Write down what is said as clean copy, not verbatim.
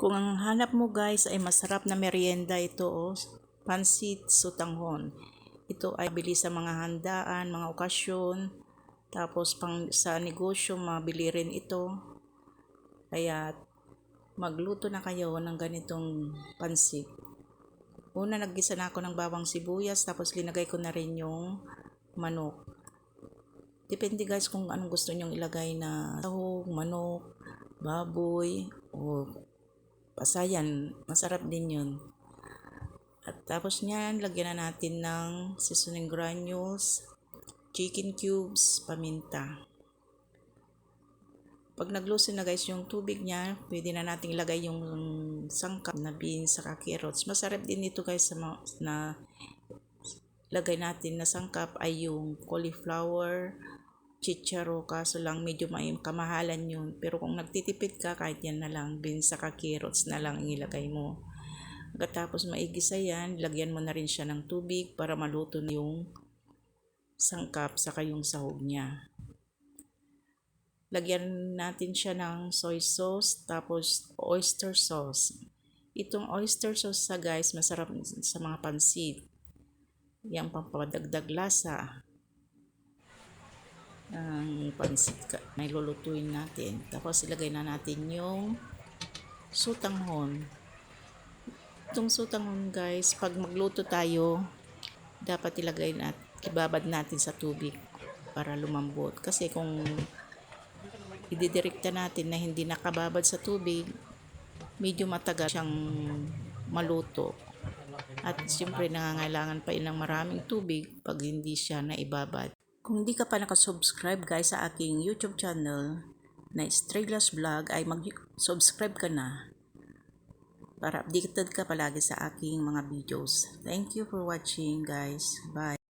Kung ang hanap mo guys ay masarap na merienda, ito pansit sotanghon. Ito ay bili sa mga handaan, mga okasyon, tapos pang sa negosyo mabili rin ito. Kaya magluto na kayo ng ganitong pansit. Una naggisa na ako ng bawang sibuyas, tapos linagay ko na rin yung manok. Depende guys kung anong gusto nyong ilagay na sahog, manok, baboy, o pasayan, masarap din yun. At tapos niyan, lagyan na natin ng seasoning granules, chicken cubes, paminta. Pag nagluto na guys yung tubig niya, pwede na natin ilagay yung sangkap na beans saka carrots. Masarap din ito guys na lagay natin na sangkap ay yung cauliflower, chicharo, kaso lang medyo may kamahalan yun. Pero kung nagtitipid ka, kahit yan na lang, beans saka carrots na lang ilagay mo. Pagkatapos maigisa yan, lagyan mo na rin siya ng tubig para maluto na yung sangkap saka yung sahog niya. Lagyan natin siya ng soy sauce, tapos oyster sauce. Itong oyster sauce sa guys, masarap sa mga pansit. Yan pampadagdag lasa ng pansit may lulutuin natin. Tapos ilagay na natin yung sotanghon. Itong sotanghon guys, pag magluto tayo, dapat ibabad natin sa tubig para lumambot. Kasi kung ididirekta natin na hindi nakababad sa tubig, medyo matagal siyang maluto. At siyempre nangangailangan pa yun ng maraming tubig pag hindi siya naibabad. Kung hindi ka pa nakasubscribe guys sa aking YouTube channel na Estrellas Vlog, ay mag-subscribe ka na para updated ka palagi sa aking mga videos. Thank you for watching guys. Bye.